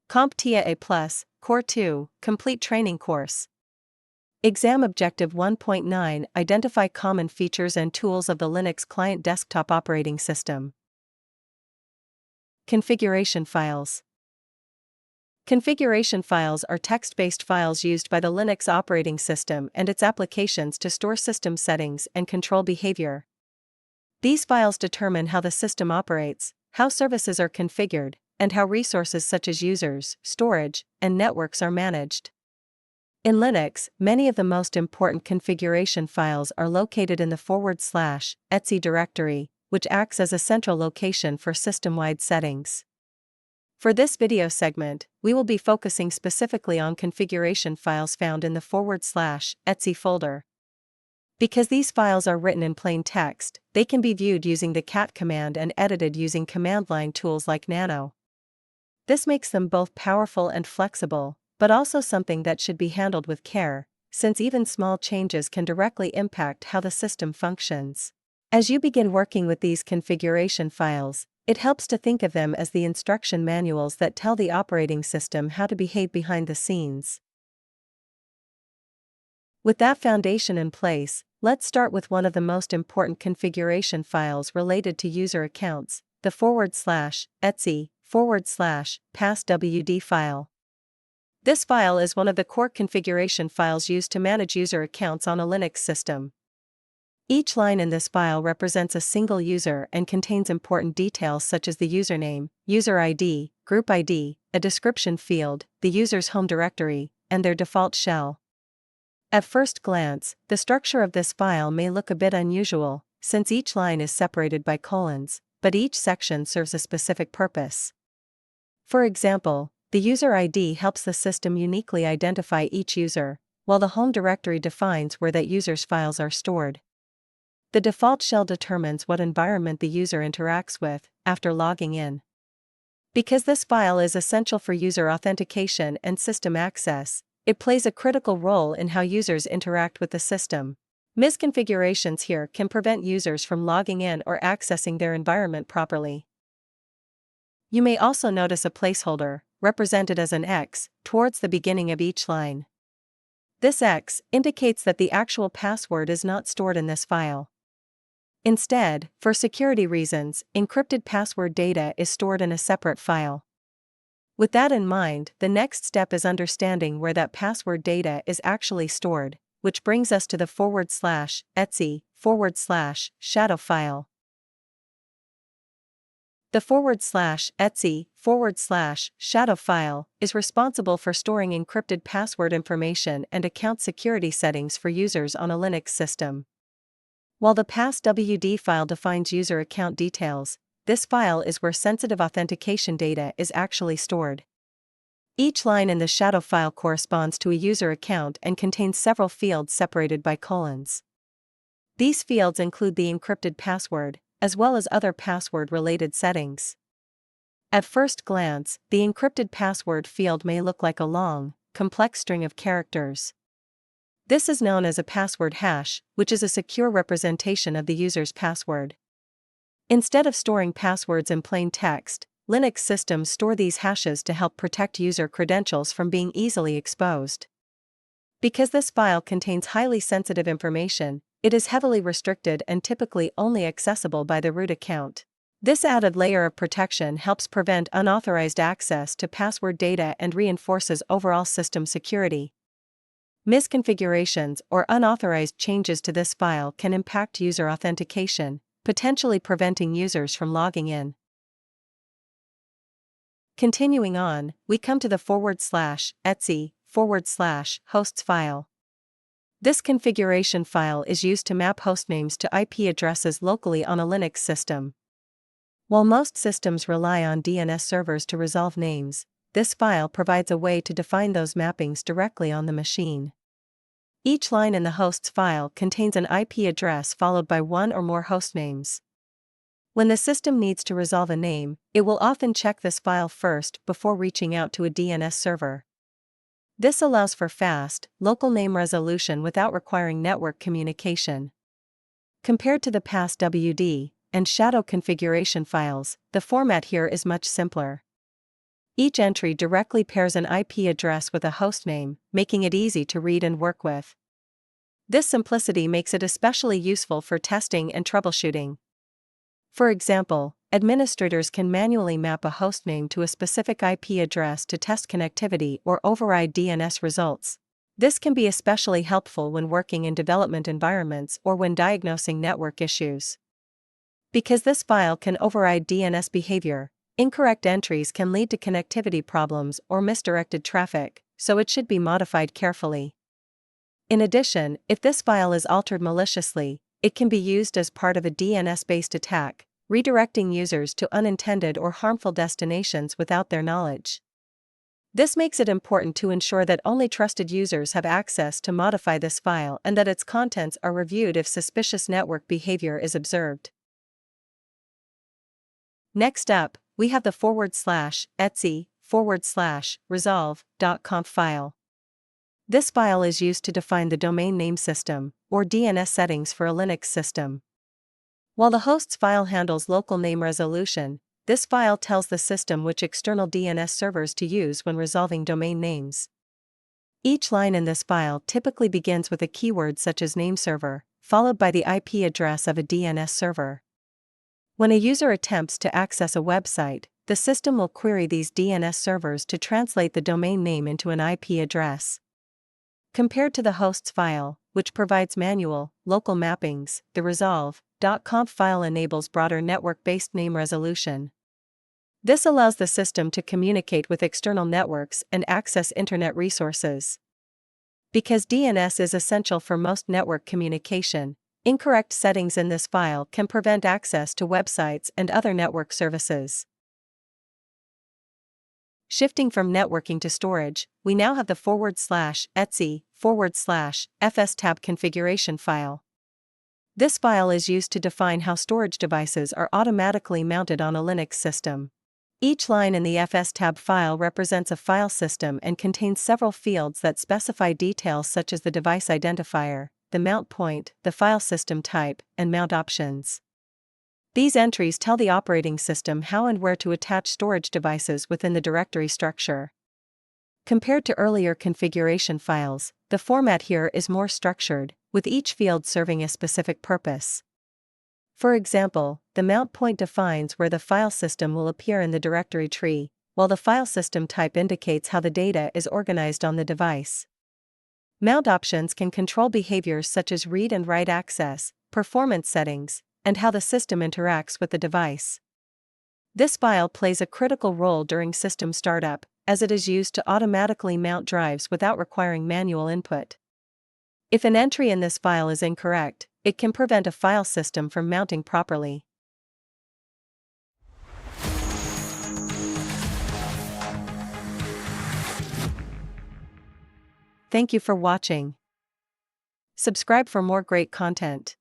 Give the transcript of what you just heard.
CompTIA A+, Core 2, Complete Training Course. Exam Objective 1.9 Identify common features and tools of the Linux Client Desktop Operating System. Configuration files. Configuration files are text-based files used by the Linux operating system and its applications to store system settings and control behavior. These files determine how the system operates, how services are configured, and how resources such as users, storage, and networks are managed. In Linux, many of the most important configuration files are located in the /etc directory, which acts as a central location for system-wide settings. For this video segment, we will be focusing specifically on configuration files found in the /etc folder. Because these files are written in plain text, they can be viewed using the cat command and edited using command line tools like nano. This makes them both powerful and flexible, but also something that should be handled with care, since even small changes can directly impact how the system functions. As you begin working with these configuration files, it helps to think of them as the instruction manuals that tell the operating system how to behave behind the scenes. With that foundation in place, let's start with one of the most important configuration files related to user accounts, the /etc/passwd file. This file is one of the core configuration files used to manage user accounts on a Linux system. Each line in this file represents a single user and contains important details such as the username, user ID, group ID, a description field, the user's home directory, and their default shell. At first glance, the structure of this file may look a bit unusual, since each line is separated by colons, but each section serves a specific purpose. For example, the user ID helps the system uniquely identify each user, while the home directory defines where that user's files are stored. The default shell determines what environment the user interacts with after logging in. Because this file is essential for user authentication and system access, it plays a critical role in how users interact with the system. Misconfigurations here can prevent users from logging in or accessing their environment properly. You may also notice a placeholder, represented as an X, towards the beginning of each line. This X indicates that the actual password is not stored in this file. Instead, for security reasons, encrypted password data is stored in a separate file. With that in mind, the next step is understanding where that password data is actually stored, which brings us to the /etc/shadow file. The /etc/shadow file is responsible for storing encrypted password information and account security settings for users on a Linux system. While the passwd file defines user account details, this file is where sensitive authentication data is actually stored. Each line in the shadow file corresponds to a user account and contains several fields separated by colons. These fields include the encrypted password, as well as other password-related settings. At first glance, the encrypted password field may look like a long, complex string of characters. This is known as a password hash, which is a secure representation of the user's password. Instead of storing passwords in plain text, Linux systems store these hashes to help protect user credentials from being easily exposed. Because this file contains highly sensitive information, it is heavily restricted and typically only accessible by the root account. This added layer of protection helps prevent unauthorized access to password data and reinforces overall system security. Misconfigurations or unauthorized changes to this file can impact user authentication, potentially preventing users from logging in. Continuing on, we come to the /etc/hosts file. This configuration file is used to map hostnames to IP addresses locally on a Linux system. While most systems rely on DNS servers to resolve names, this file provides a way to define those mappings directly on the machine. Each line in the hosts file contains an IP address followed by one or more hostnames. When the system needs to resolve a name, it will often check this file first before reaching out to a DNS server. This allows for fast, local name resolution without requiring network communication. Compared to the passwd and shadow configuration files, the format here is much simpler. Each entry directly pairs an IP address with a hostname, making it easy to read and work with. This simplicity makes it especially useful for testing and troubleshooting. For example, administrators can manually map a hostname to a specific IP address to test connectivity or override DNS results. This can be especially helpful when working in development environments or when diagnosing network issues. Because this file can override DNS behavior, incorrect entries can lead to connectivity problems or misdirected traffic, so it should be modified carefully. In addition, if this file is altered maliciously, it can be used as part of a DNS-based attack, redirecting users to unintended or harmful destinations without their knowledge. This makes it important to ensure that only trusted users have access to modify this file and that its contents are reviewed if suspicious network behavior is observed. Next up, we have the /etc/resolv.conf file. This file is used to define the domain name system, or DNS settings for a Linux system. While the host's file handles local name resolution, this file tells the system which external DNS servers to use when resolving domain names. Each line in this file typically begins with a keyword such as nameserver, followed by the IP address of a DNS server. When a user attempts to access a website, the system will query these DNS servers to translate the domain name into an IP address. Compared to the host's file, which provides manual, local mappings, the resolv.conf file enables broader network-based name resolution. This allows the system to communicate with external networks and access internet resources. Because DNS is essential for most network communication, incorrect settings in this file can prevent access to websites and other network services. Shifting from networking to storage, we now have the /etc/fstab configuration file. This file is used to define how storage devices are automatically mounted on a Linux system. Each line in the fstab file represents a file system and contains several fields that specify details such as the device identifier, the mount point, the file system type, and mount options. These entries tell the operating system how and where to attach storage devices within the directory structure. Compared to earlier configuration files, the format here is more structured, with each field serving a specific purpose. For example, the mount point defines where the file system will appear in the directory tree, while the file system type indicates how the data is organized on the device. Mount options can control behaviors such as read and write access, performance settings, and how the system interacts with the device. This file plays a critical role during system startup, as it is used to automatically mount drives without requiring manual input. If an entry in this file is incorrect, it can prevent a file system from mounting properly. Thank you for watching. Subscribe for more great content.